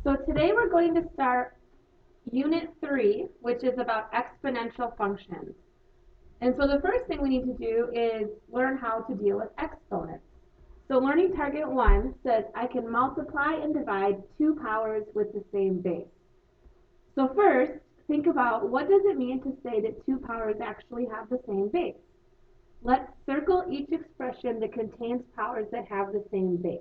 So today we're going to start Unit 3, which is about exponential functions. And so the first thing we need to do is learn how to deal with exponents. So learning target 1 says I can multiply and divide two powers with the same base. So first, think about what does it mean to say that two powers actually have the same base. Let's circle each expression that contains powers that have the same base.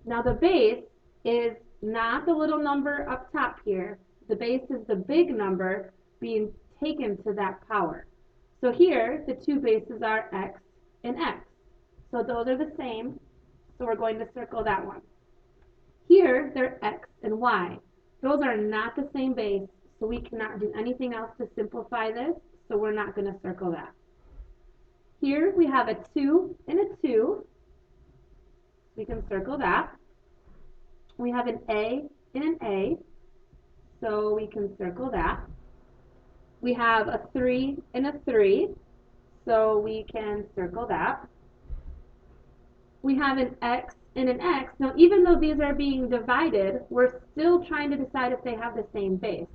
Now the base is not the little number up top here. The base is the big number being taken to that power. So here, the two bases are x and x. So those are the same, so we're going to circle that one. Here, they're x and y. Those are not the same base, so we cannot do anything else to simplify this, so we're not going to circle that. Here, we have a 2 and a 2. We can circle that. We have an A and an A, so we can circle that. We have a 3 and a 3, so we can circle that. We have an X and an X. Now, even though these are being divided, we're still trying to decide if they have the same base.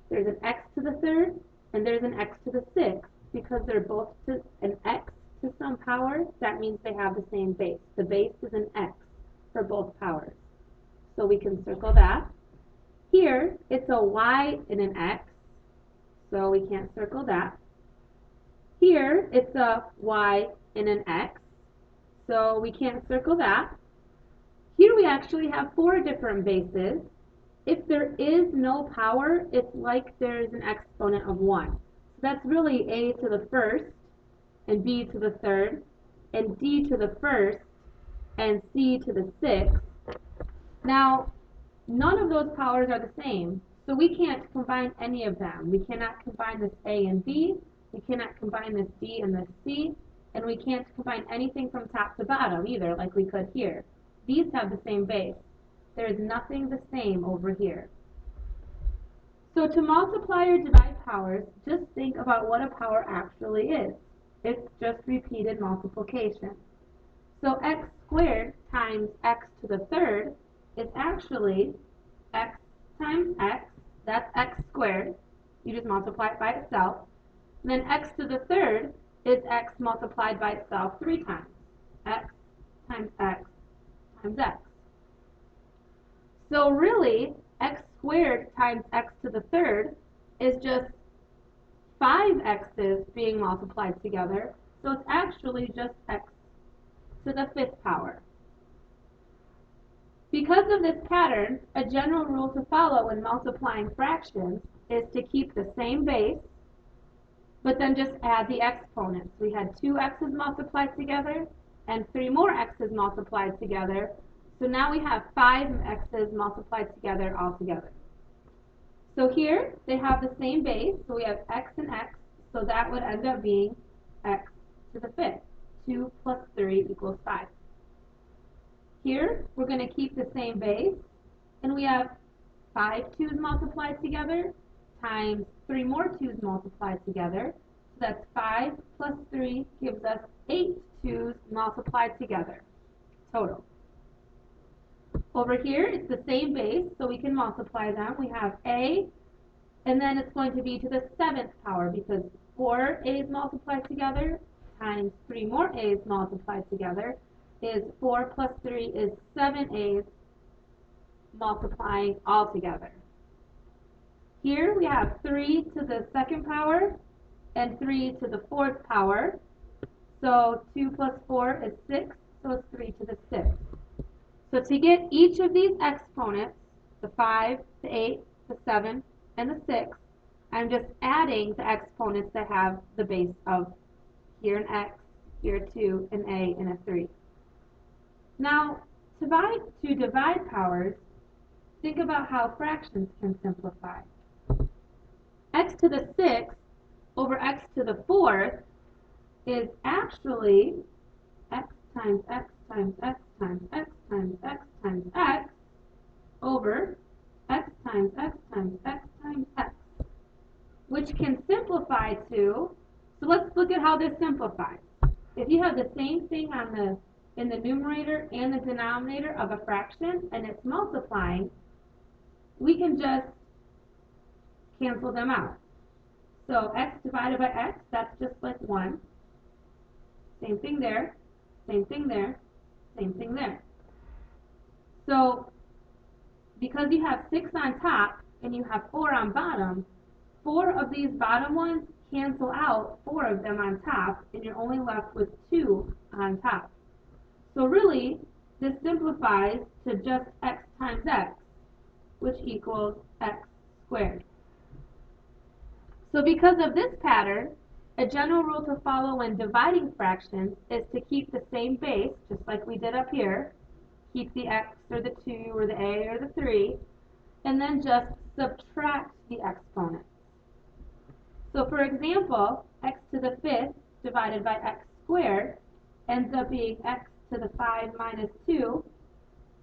There's an X to the third, and there's an X to the sixth. Because they're both to an X to some power, that means they have the same base. The base is an X for both powers. So we can circle that. Here, it's a Y and an X, so we can't circle that. Here, it's a Y and an X, so we can't circle that. Here we actually have 4 different bases. If there is no power, it's like there's an exponent of 1. So that's really A to the first, and B to the third, and D to the first, and C to the sixth. Now, none of those powers are the same, so we can't combine any of them. We cannot combine this A and B, we cannot combine this D and this C, and we can't combine anything from top to bottom either, like we could here. These have the same base. There is nothing the same over here. So to multiply or divide powers, just think about what a power actually is. It's just repeated multiplication. So x squared times x to the third is actually x times x, that's x squared. You just multiply it by itself. And then x to the third is x multiplied by itself 3 times. X times x times x. So really, x squared times x to the third is just 5 x's being multiplied together. So it's actually just x to the 5th power. Because of this pattern, a general rule to follow when multiplying fractions is to keep the same base, but then just add the exponents. We had 2 x's multiplied together and 3 more x's multiplied together. So now we have 5 x's multiplied together altogether. So here they have the same base, so we have x and x, so that would end up being x to the 5th. 2 plus 3 equals 5. Here, we're going to keep the same base, and we have 5 2's multiplied together times 3 more 2's multiplied together. So that's 5 plus 3 gives us 8 2's multiplied together, total. Over here, it's the same base, so we can multiply them. We have a, and then it's going to be to the 7th power, because 4 a's multiplied together times 3 more a's multiplied together is 4 plus 3 is 7 a's multiplying all together. Here we have 3 to the 2nd power and 3 to the 4th power. So 2 plus 4 is 6, so it's 3 to the 6th. So to get each of these exponents, the 5, the 8, the 7, and the 6, I'm just adding the exponents that have the base of here an x, here a 2, an a, and a 3. Now, to divide powers, think about how fractions can simplify. X to the 6th over x to the 4th is actually x times x times x times x times x times x over x times x times x times x, which can simplify to, so let's look at how this simplifies. If you have the same thing in the numerator and the denominator of a fraction and it's multiplying, we can just cancel them out. So x divided by x, that's just like 1. Same thing there, same thing there, same thing there. So because you have 6 on top and you have 4 on bottom, 4 of these bottom ones cancel out 4 of them on top, and you're only left with 2 on top. So really, this simplifies to just x times x, which equals x squared. So because of this pattern, a general rule to follow when dividing fractions is to keep the same base, just like we did up here. Keep the x or the 2 or the a or the 3, and then just subtract the exponents. So for example, x to the 5th divided by x squared ends up being x to the 5 minus 2,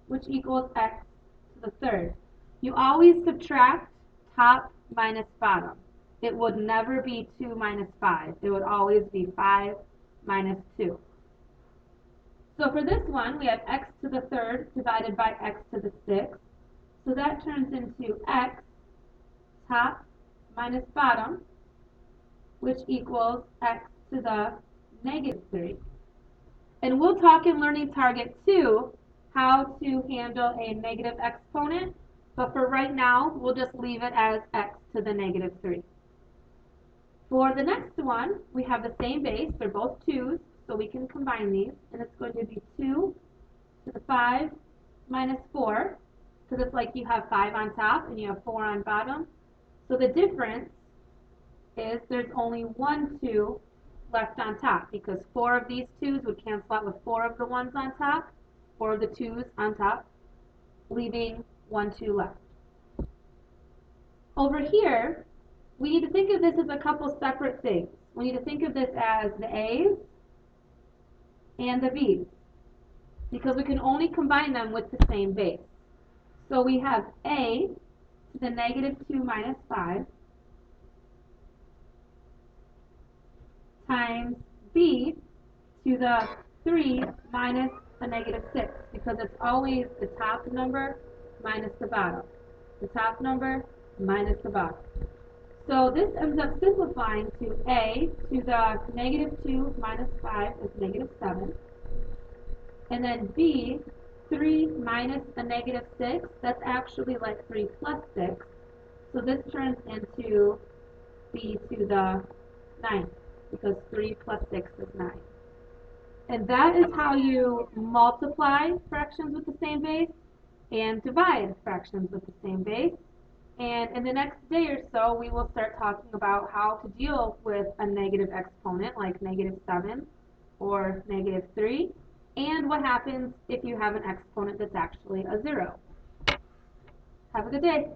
which equals x to the 3rd. You always subtract top minus bottom. It would never be 2 minus 5. It would always be 5 minus 2. So for this one, we have x to the 3rd divided by x to the 6th. So that turns into x top minus bottom, which equals x to the negative 3. And we'll talk in Learning Target 2 how to handle a negative exponent, but for right now, we'll just leave it as x to the negative 3. For the next one, we have the same base. They're both 2's, so we can combine these, and it's going to be 2 to the 5 minus 4, because it's like you have 5 on top and you have 4 on bottom. So the difference is there's only 1 2 left on top, because 4 of these 2's would cancel out with 4 of the 1's on top, 4 of the 2's on top, leaving 1 2 left. Over here, we need to think of this as a couple separate things. We need to think of this as the a's and the b's, because we can only combine them with the same base. So we have a to the negative 2 minus 5 times b to the 3 minus the negative 6, because it's always the top number minus the bottom. The top number minus the bottom. So this ends up simplifying to a to the negative 2 minus 5 is negative 7. And then b, 3 minus the negative 6, that's actually like 3 plus 6. So this turns into b to the 9, because 3 plus 6 is 9. And that is how you multiply fractions with the same base and divide fractions with the same base. And in the next day or so, we will start talking about how to deal with a negative exponent like negative 7 or negative 3, and what happens if you have an exponent that's actually a 0. Have a good day.